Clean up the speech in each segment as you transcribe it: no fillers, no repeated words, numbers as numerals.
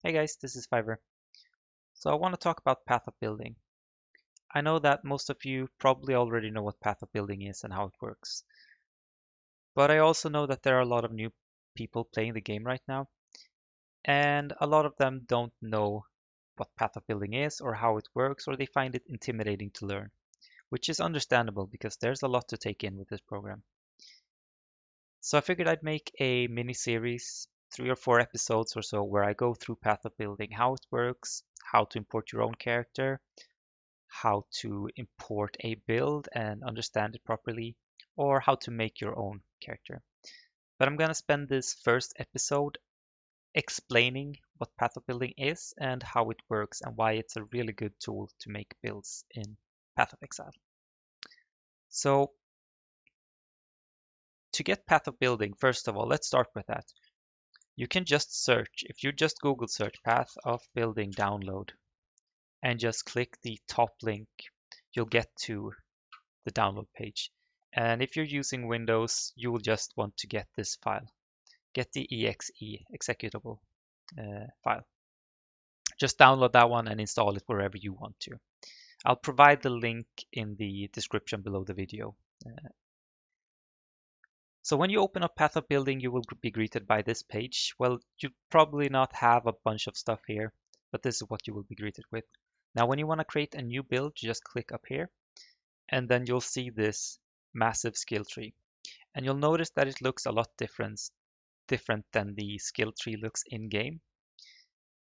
Hey guys, this is Fiverr. So I want to talk about path of building. I know that most of you probably already know what path of building is and how it works. But I also know that there are a lot of new people playing the game right now, and a lot of them don't know what path of building is or how it works, or they find it intimidating to learn, which is understandable because there's a lot to take in with this program. So I figured I'd make a mini series, 3 or 4 episodes or so, where I go through path of building, how it works, how to import your own character, how to import a build and understand it properly, or how to make your own character. But I'm going to spend this first episode explaining what path of building is and how it works and why it's a really good tool to make builds in Path of Exile. So to get path of building, first of all, let's start with that. You can just search, if you just Google search path of building download and just click the top link, you'll get to the download page. And if you're using Windows, you will just want to get this file. Get the exe executable file. Just download that one and install it wherever you want to. I'll provide the link in the description below the video. So when you open up Path of Building, you will be greeted by this page. Well, you probably not have a bunch of stuff here, but this is what you will be greeted with. Now, when you want to create a new build, you just click up here, and then you'll see this massive skill tree. And you'll notice that it looks a lot different than the skill tree looks in game.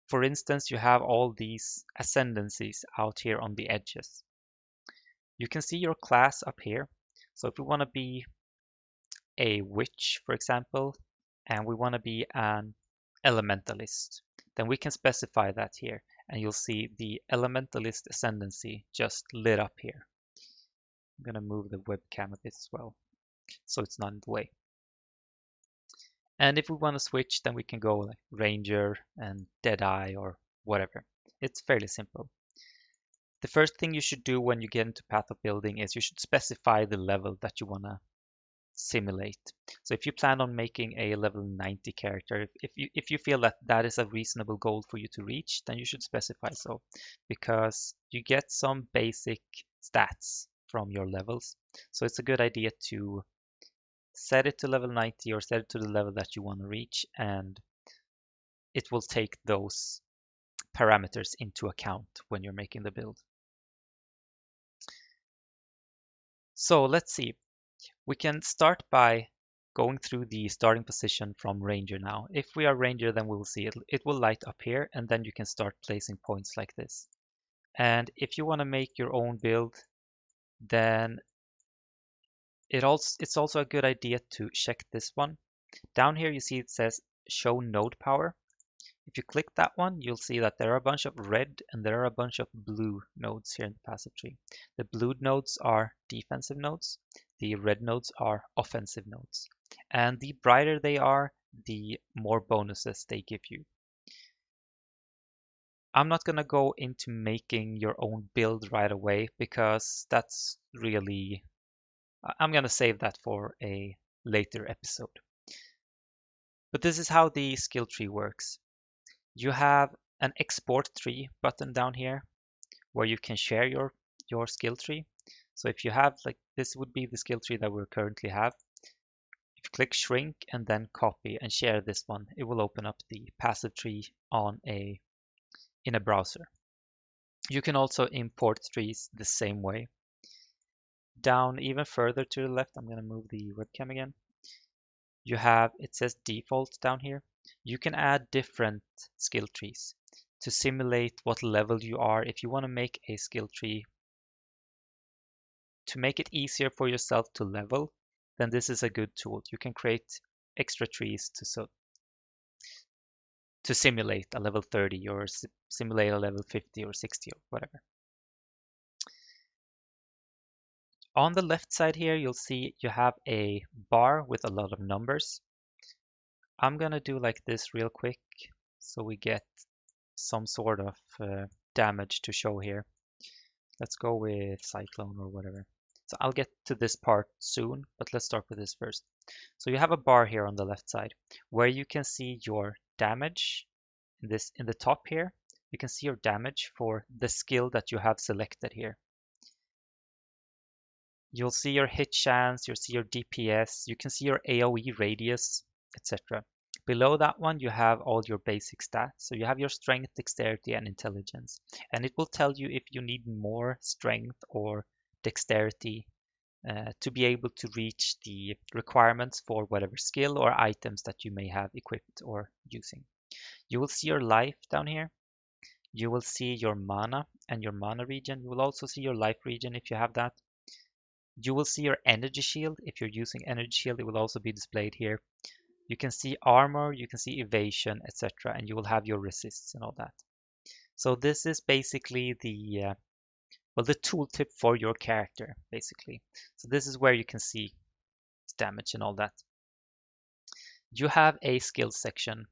For instance, you have all these ascendancies out here on the edges. You can see your class up here. So if we want to be a witch, for example, and we want to be an elementalist, then we can specify that here. And you'll see the elementalist ascendancy just lit up here. I'm going to move the webcam a bit as well, so it's not in the way. And if we want to switch, then we can go like Ranger and Deadeye or whatever. It's fairly simple. The first thing you should do when you get into Path of Building is you should specify the level that you want to simulate. So if you plan on making a level 90 character, if you feel that that is a reasonable goal for you to reach, then you should specify so, because you get some basic stats from your levels. So it's a good idea to set it to level 90 or set it to the level that you want to reach, and it will take those parameters into account when you're making the build. So let's see. We can start by going through the starting position from Ranger now. If we are Ranger, then we will see it will light up here, and then you can start placing points like this. And if you want to make your own build, then it's also a good idea to check this one. Down here you see it says show node power. If you click that one, you'll see that there are a bunch of red and there are a bunch of blue nodes here in the passive tree. The blue nodes are defensive nodes. The red nodes are offensive nodes. And the brighter they are, the more bonuses they give you. I'm not going to go into making your own build right away because that's really, I'm going to save that for a later episode. But this is how the skill tree works. You have an export tree button down here where you can share your skill tree. So if you have, like, this would be the skill tree that we currently have. If you click shrink and then copy and share this one, it will open up the passive tree in a browser. You can also import trees the same way. Down even further to the left, I'm going to move the webcam again. You have, it says default down here. You can add different skill trees to simulate what level you are. If you want to make a skill tree to make it easier for yourself to level, then this is a good tool. You can create extra trees to simulate a level 30 or simulate a level 50 or 60 or whatever. On the left side here, you'll see you have a bar with a lot of numbers. I'm going to do like this real quick so we get some sort of damage to show here. Let's go with Cyclone or whatever. So I'll get to this part soon, but let's start with this first. So you have a bar here on the left side where you can see your damage in the top here, you can see your damage for the skill that you have selected here. You'll see your hit chance, you'll see your DPS, you can see your AoE radius, etc. Below that one, you have all your basic stats. So you have your strength, dexterity, and intelligence. And it will tell you if you need more strength or dexterity to be able to reach the requirements for whatever skill or items that you may have equipped or using. You will see your life down here. You will see your mana and your mana regen. You will also see your life regen if you have that. You will see your energy shield. If you're using energy shield, it will also be displayed here. You can see armor, you can see evasion, etc. And you will have your resists and all that. So this is basically the tooltip for your character, basically. So this is where you can see damage and all that. You have a skills section,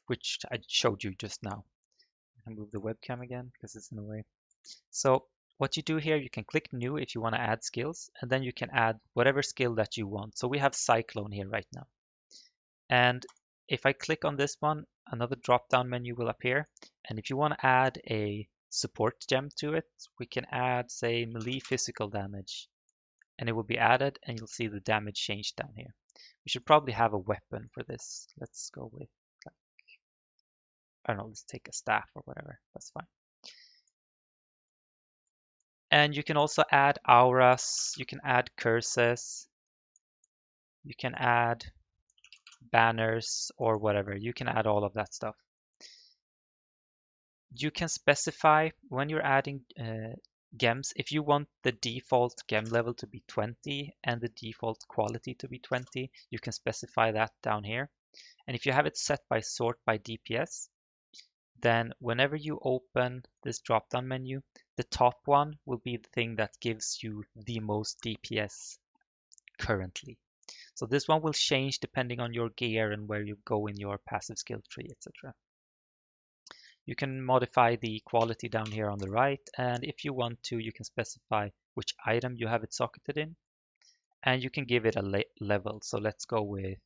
which I showed you just now. I move the webcam again because it's in the way. So what you do here, you can click new if you want to add skills, and then you can add whatever skill that you want. So we have Cyclone here right now. And if I click on this one, another drop-down menu will appear. And if you want to add a support gem to it, we can add, say, melee physical damage. And it will be added, and you'll see the damage change down here. We should probably have a weapon for this. Let's go with, I don't know, let's take a staff or whatever. That's fine. And you can also add auras, you can add curses, you can add banners or whatever. You can add all of that stuff. You can specify when you're adding gems, if you want the default gem level to be 20 and the default quality to be 20, you can specify that down here. And if you have it set by sort by DPS, then whenever you open this drop-down menu, the top one will be the thing that gives you the most DPS currently. So this one will change depending on your gear and where you go in your passive skill tree, etc. You can modify the quality down here on the right, and if you want to, you can specify which item you have it socketed in, and you can give it a level. So let's go with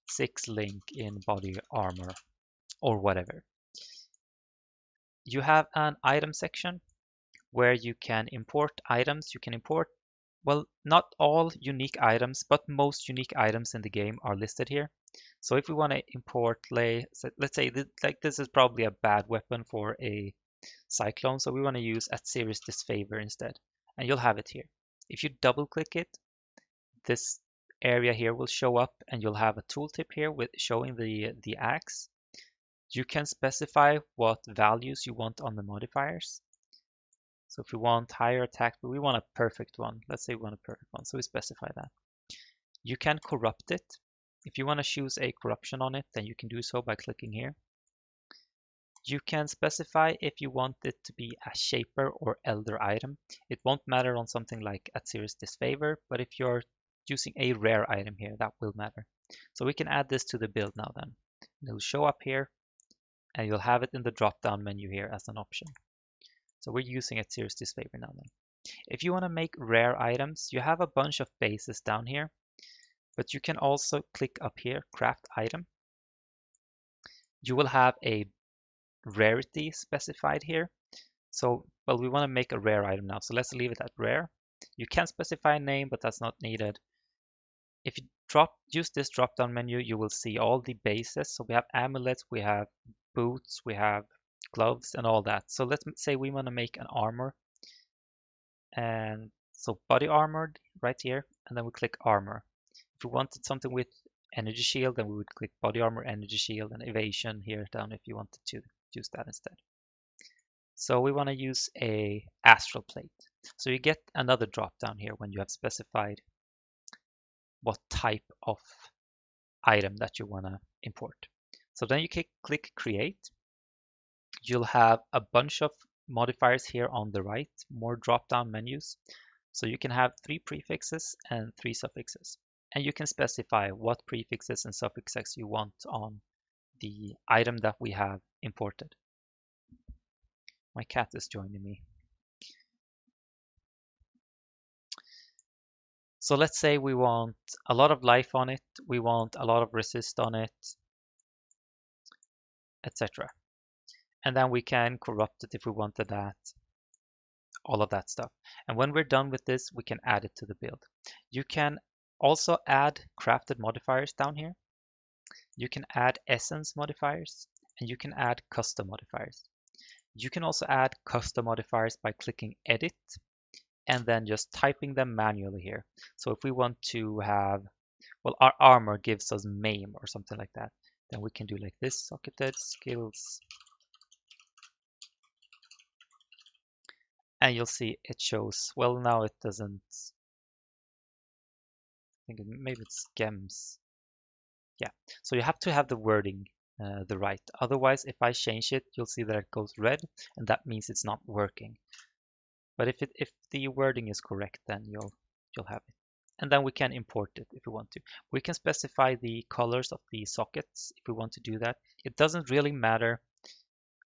6 link in body armor or whatever. You have an item section where you can import items. You can import, well, not all unique items, but most unique items in the game are listed here. So if we want to import, let's say this is probably a bad weapon for a Cyclone, so we want to use at serious disfavor instead, and you'll have it here. If you double click it, this area here will show up, and you'll have a tooltip here with showing the axe. You can specify what values you want on the modifiers. So if we want higher attack, but we want a perfect one. Let's say we want a perfect one, so we specify that. You can corrupt it. If you want to choose a corruption on it, then you can do so by clicking here. You can specify if you want it to be a shaper or elder item. It won't matter on something like at serious disfavor, but if you're using a rare item here, that will matter. So we can add this to the build now then. It'll show up here, and you'll have it in the drop-down menu here as an option. So we're using at serious disfavor now then. If you want to make rare items, you have a bunch of bases down here, but you can also click up here, craft item. You will have a rarity specified here. So, well, we want to make a rare item now, so let's leave it at rare. You can specify a name, but that's not needed. If you use this drop-down menu, you will see all the bases. So we have amulets, we have boots, we have gloves, and all that. So let's say we want to make an armor. And so body armored right here, and then we click armor. If we wanted something with energy shield, then we would click body armor, energy shield, and evasion here down if you wanted to use that instead. So we want to use a astral plate. So you get another drop down here when you have specified what type of item that you want to import. So then you click create. You'll have a bunch of modifiers here on the right, more drop down menus. So you can have 3 prefixes and 3 suffixes. And you can specify what prefixes and suffixes you want on the item that we have imported. My cat is joining me. So let's say we want a lot of life on it, we want a lot of resist on it, etc. And then we can corrupt it if we wanted that, all of that stuff. And when we're done with this, we can add it to the build. You can also add crafted modifiers down here. You can add essence modifiers, and you can add custom modifiers. You can also add custom modifiers by clicking edit and then just typing them manually here. So if we want to have, well, our armor gives us maim or something like that, then we can do like this, socketed skills. And you'll see it shows, well, now it doesn't, I think maybe it's gems. Yeah, so you have to have the wording the right. Otherwise, if I change it, you'll see that it goes red, and that means it's not working. But if the wording is correct, then you'll have it. And then we can import it if we want to. We can specify the colors of the sockets if we want to do that. It doesn't really matter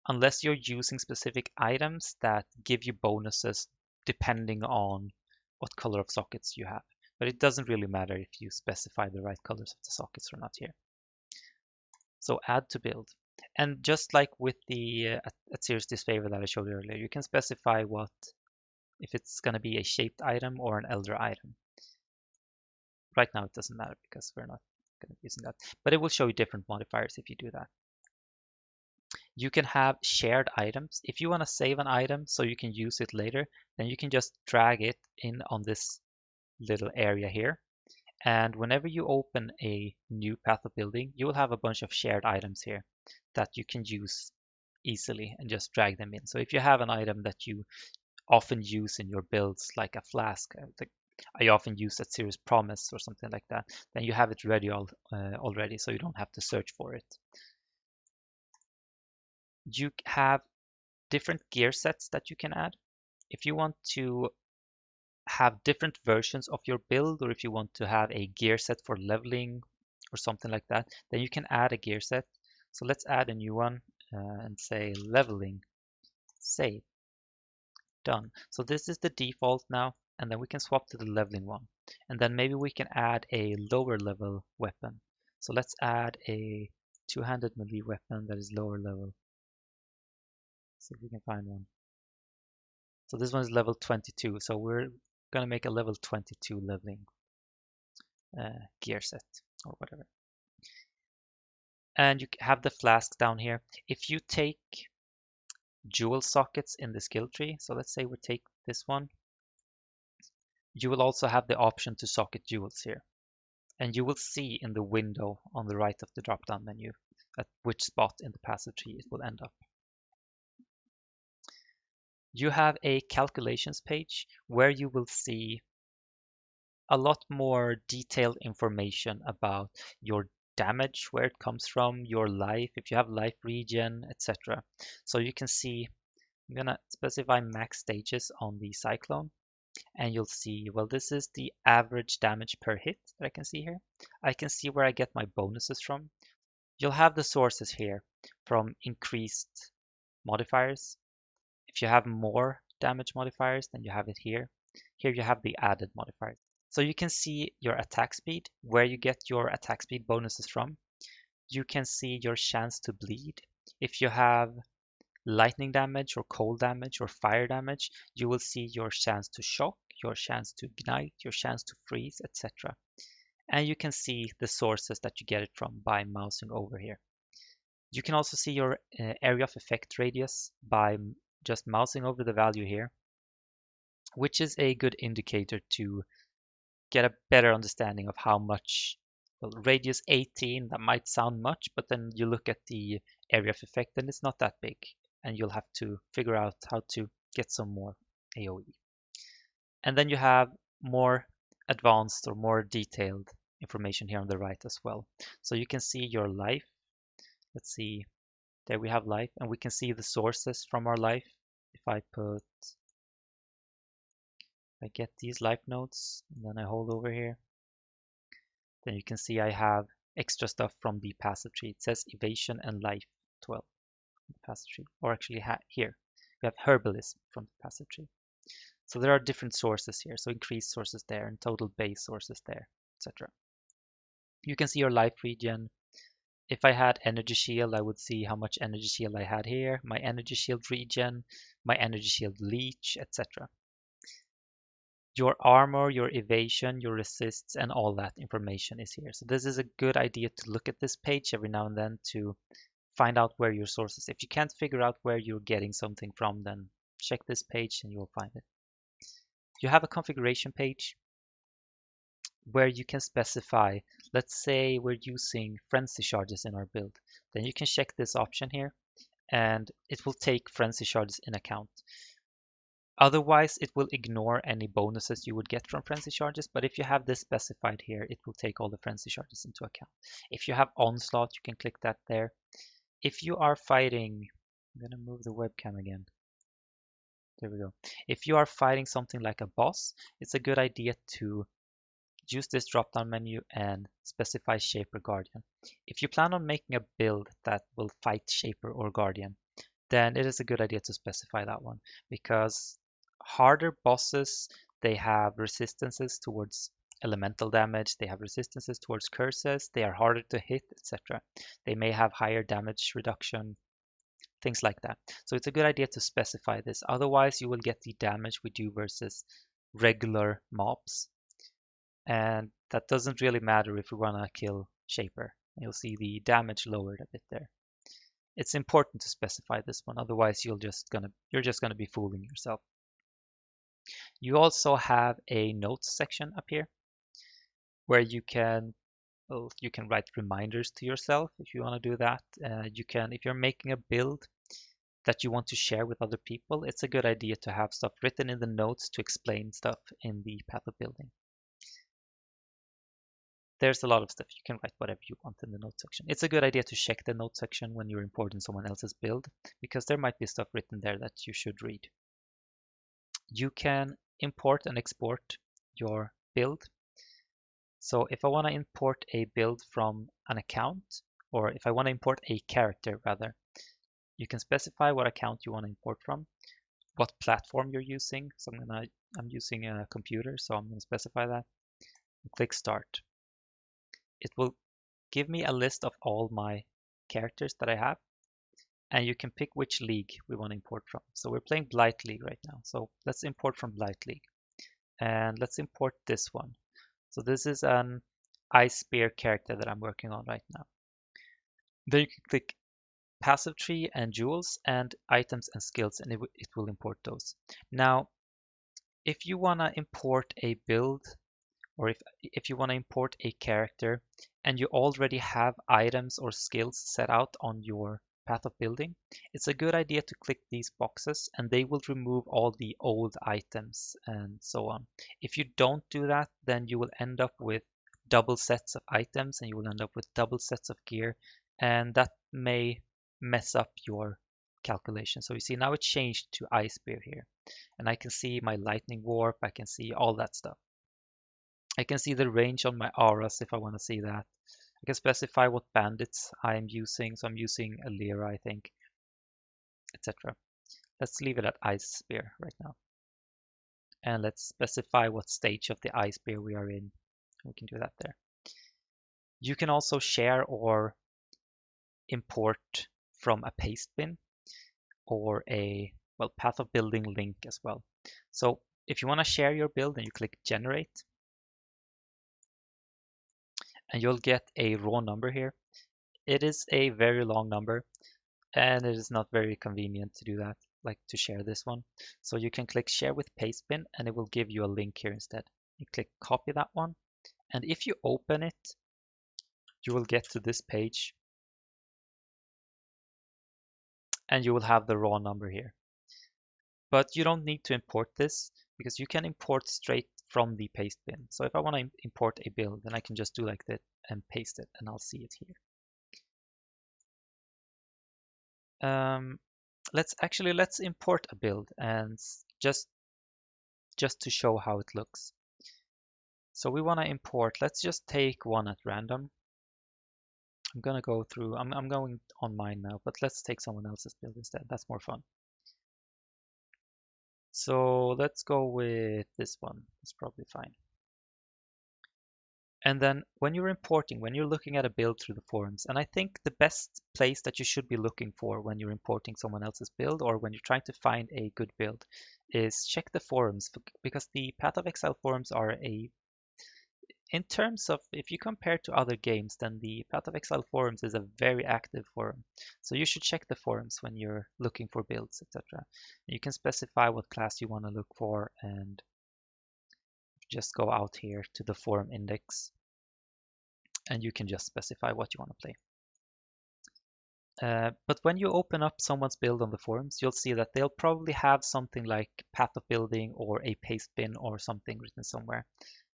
unless you're using specific items that give you bonuses depending on what color of sockets you have. But it doesn't really matter if you specify the right colors of the sockets or not here. So add to build. And just like with the Atzir's Disfavor that I showed you earlier, you can specify what, if it's going to be a shaped item or an elder item. Right now it doesn't matter because we're not going to be using that, but it will show you different modifiers if you do that. You can have shared items. If you want to save an item so you can use it later, then you can just drag it in on this little area here. And whenever you open a new path of building, you will have a bunch of shared items here that you can use easily and just drag them in. So if you have an item that you often use in your builds, like a flask, I often use that Serious Promise or something like that, then you have it ready already, so you don't have to search for it. You have different gear sets that you can add. If you want to have different versions of your build, or if you want to have a gear set for leveling or something like that, then you can add a gear set. So let's add a new one and say leveling, save, done. So this is the default now, and then we can swap to the leveling one. And then maybe we can add a lower level weapon. So let's add a two-handed melee weapon that is lower level. See if we can find one. So this one is level 22. So we're going to make a level 22 leveling gear set or whatever. And you have the flask down here. If you take jewel sockets in the skill tree, so let's say we take this one, you will also have the option to socket jewels here. And you will see in the window on the right of the drop-down menu at which spot in the passive tree it will end up. You have a calculations page where you will see a lot more detailed information about your damage, where it comes from, your life, if you have life regen, etc. So you can see, I'm gonna specify max stages on the Cyclone, and you'll see, well, this is the average damage per hit that I can see here. I can see where I get my bonuses from. You'll have the sources here from increased modifiers. If you have more damage modifiers, then you have it here. Here you have the added modifiers. So you can see your attack speed, where you get your attack speed bonuses from. You can see your chance to bleed. If you have lightning damage or cold damage or fire damage, you will see your chance to shock, your chance to ignite, your chance to freeze, etc. And you can see the sources that you get it from by mousing over here. You can also see your area of effect radius by just mousing over the value here, which is a good indicator to get a better understanding of how much, well, radius 18, that might sound much, but then you look at the area of effect and it's not that big, and you'll have to figure out how to get some more AoE. And then you have more advanced or more detailed information here on the right as well. So you can see your life. Let's see, there we have life, and we can see the sources from our life. If I get these life nodes, and then I hold over here, then you can see I have extra stuff from the passive tree. It says evasion and life 12 in the passive tree, or actually here we have herbalism from the passive tree. So there are different sources here, so increased sources there and total base sources there, etc. You can see your life regen, If I had energy shield, I would see how much energy shield I had here, my energy shield regen, my energy shield leech, etc. Your armor, your evasion, your resists, and all that information is here. So this is a good idea to look at this page every now and then to find out where your source is. If you can't figure out where you're getting something from, then check this page and you'll find it. You have a configuration page where you can specify, let's say we're using frenzy charges in our build. Then you can check this option here and it will take frenzy charges in account. Otherwise, it will ignore any bonuses you would get from frenzy charges, but if you have this specified here, it will take all the frenzy charges into account. If you have onslaught, you can click that there. If you are fighting, I'm gonna move the webcam again. There we go. If you are fighting something like a boss, it's a good idea to use this drop-down menu and specify Shaper Guardian. If you plan on making a build that will fight Shaper or Guardian, then it is a good idea to specify that one because harder bosses, they have resistances towards elemental damage, they have resistances towards curses, they are harder to hit, etc. They may have higher damage reduction, things like that. So it's a good idea to specify this. Otherwise, you will get the damage we do versus regular mobs. And that doesn't really matter if we want to kill Shaper. You'll see the damage lowered a bit there. It's important to specify this one, otherwise you're just gonna be fooling yourself. You also have a notes section up here where you can write reminders to yourself if you want to do that. If you're making a build that you want to share with other people, it's a good idea to have stuff written in the notes to explain stuff in the path of building. There's a lot of stuff. You can write whatever you want in the note section. It's a good idea to check the note section when you're importing someone else's build because there might be stuff written there that you should read. You can import and export your build. So if I want to import a build from an account, or if I want to import a character rather, you can specify what account you want to import from, what platform you're using. So I'm using a computer, so I'm going to specify that. Click Start. It will give me a list of all my characters that I have, and you can pick which league we want to import from. So we're playing Blight League right now. So let's import from Blight League. And let's import this one. So this is an Ice Spear character that I'm working on right now. Then you can click Passive Tree and Jewels and Items and Skills, and it will import those. Now, if you want to import a build, or if you want to import a character, and you already have items or skills set out on your path of building, it's a good idea to click these boxes and they will remove all the old items and so on. If you don't do that, then you will end up with double sets of items and you will end up with double sets of gear, and that may mess up your calculation. So you see now it changed to Ice Spear here, and I can see my lightning warp, I can see all that stuff. I can see the range on my auras if I want to see that. I can specify what bandits I am using. So I'm using a Lyra, I think, etc. Let's leave it at Ice Spear right now. And let's specify what stage of the Ice Spear we are in. We can do that there. You can also share or import from a paste bin or a path of building link as well. So if you want to share your build, then you click Generate. And you'll get a raw number here. It is a very long number, and it is not very convenient to do that, like to share this one. So you can click Share with Pastebin, and it will give you a link here instead. You click Copy that one, and if you open it, you will get to this page, and you will have the raw number here. But you don't need to import this, because you can import straight from the Pastebin. So if I want to import a build, then I can just do like that and paste it, and I'll see it here. Let's import a build and just to show how it looks. So we want to import, let's just take one at random. I'm gonna go through, I'm going on mine now, but let's take someone else's build instead. That's more fun. So let's go with this one. It's probably fine. And then when you're importing, when you're looking at a build through the forums, and I think the best place that you should be looking for when you're importing someone else's build or when you're trying to find a good build is check the forums, because the Path of Exile forums are in terms of, if you compare to other games, then the Path of Exile forums is a very active forum. So you should check the forums when you're looking for builds, etc. You can specify what class you want to look for and just go out here to the forum index and you can just specify what you want to play. But when you open up someone's build on the forums, you'll see that they'll probably have something like Path of Building or a paste bin or something written somewhere.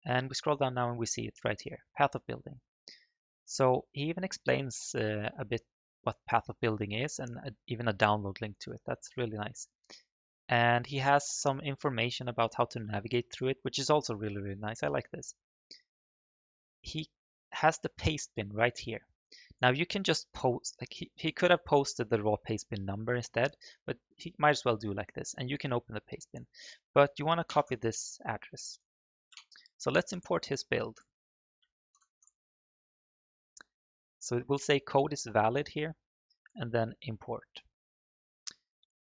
And we scroll down now and we see it right here, Path of Building. So he even explains a bit what Path of Building is and even a download link to it. That's really nice. And he has some information about how to navigate through it, which is also really, really nice. I like this. He has the paste bin right here. Now you can just post, like he could have posted the raw paste bin number instead, but he might as well do like this. And you can open the paste bin, but you want to copy this address. So let's import his build. So it will say code is valid here and then import.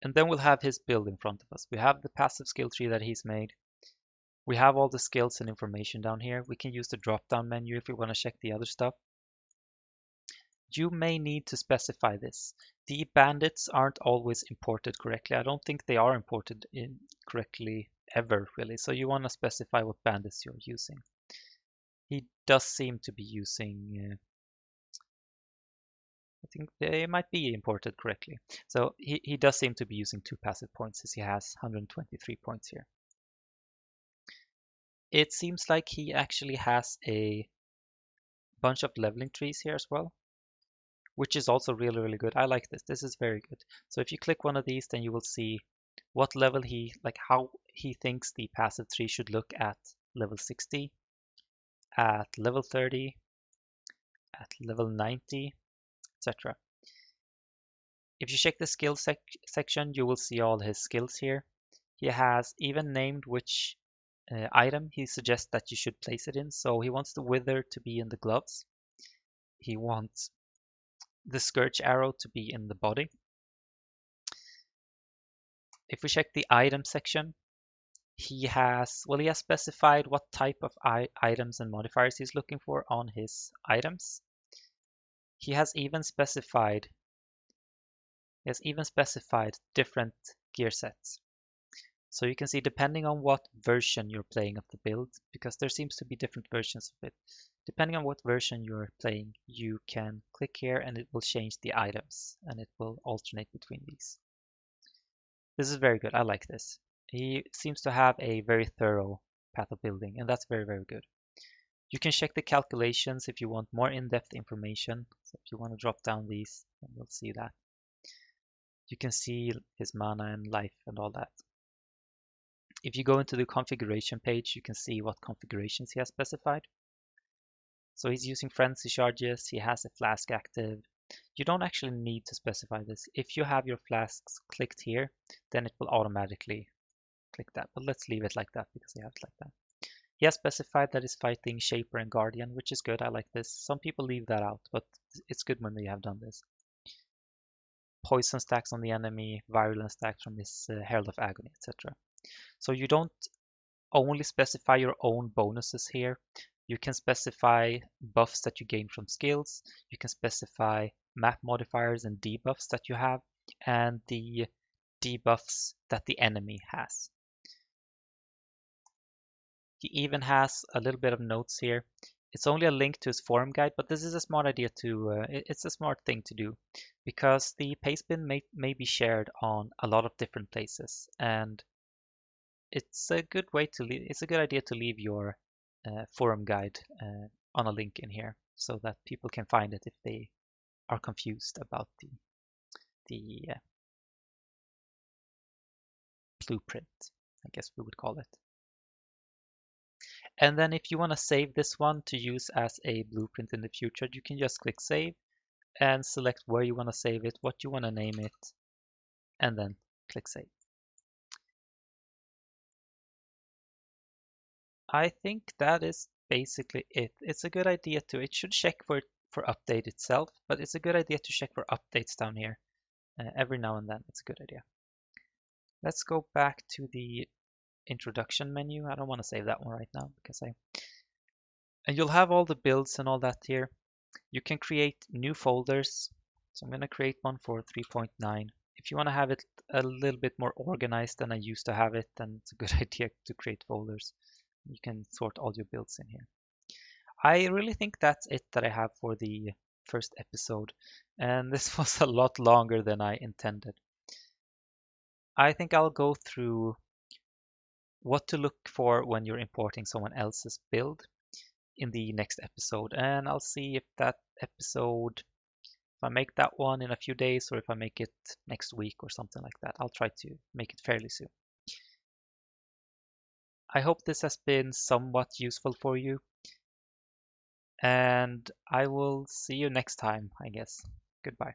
And then we'll have his build in front of us. We have the passive skill tree that he's made. We have all the skills and information down here. We can use the drop down menu if we want to check the other stuff. You may need to specify this. The bandits aren't always imported correctly. I don't think they are imported in correctly ever, really. So you want to specify what bandits you're using. He does seem to be using, I think they might be imported correctly. So he does seem to be using 2 passive points, as he has 123 points here. It seems like he actually has a bunch of leveling trees here as well, which is also really, really good. I like this. This is very good. So if you click one of these, then you will see what level how he thinks the passive tree should look at level 60, at level 30, at level 90, etc. If you check the skill section, you will see all his skills here. He has even named which item he suggests that you should place it in. So he wants the wither to be in the gloves. He wants the scourge arrow to be in the body. If we check the item section, he has specified what type of items and modifiers he's looking for on his items. He has even specified different gear sets. So you can see, depending on what version you're playing of the build, because there seems to be different versions of it, depending on what version you're playing, you can click here and it will change the items and it will alternate between these. This is very good. I like this. He seems to have a very thorough path of building, and that's very, very good. You can check the calculations if you want more in-depth information. So if you want to drop down these, then you'll see that. You can see his mana and life and all that. If you go into the configuration page, you can see what configurations he has specified. So he's using frenzy charges, he has a flask active. You don't actually need to specify this. If you have your flasks clicked here, then it will automatically click that. But let's leave it like that because we have it like that. He has specified that he's fighting Shaper and Guardian, which is good. I like this. Some people leave that out, but it's good when they have done this. Poison stacks on the enemy, virulence stacks from his Herald of Agony, etc. So you don't only specify your own bonuses here. You can specify buffs that you gain from skills. You can specify map modifiers and debuffs that you have, and the debuffs that the enemy has. He even has a little bit of notes here. It's only a link to his forum guide, but this is a smart idea to, it's a smart thing to do, because the paste bin may be shared on a lot of different places, and it's a good idea to leave your forum guide on a link in here so that people can find it if they are confused about the blueprint, I guess we would call it. And then if you want to save this one to use as a blueprint in the future, you can just click save and select where you want to save it, what you want to name it, and then click save. I think that is basically it. It's a good idea to, it should check for update itself, but it's a good idea to check for updates down here. Every now and then, it's a good idea. Let's go back to the introduction menu. I don't want to save that one right now because and you'll have all the builds and all that here. You can create new folders. So I'm going to create one for 3.9. If you want to have it a little bit more organized than I used to have it, then it's a good idea to create folders. You can sort all your builds in here. I really think that's it that I have for the first episode. And this was a lot longer than I intended. I think I'll go through what to look for when you're importing someone else's build in the next episode. And I'll see if that episode, if I make that one in a few days or if I make it next week or something like that. I'll try to make it fairly soon. I hope this has been somewhat useful for you. And I will see you next time, I guess. Goodbye.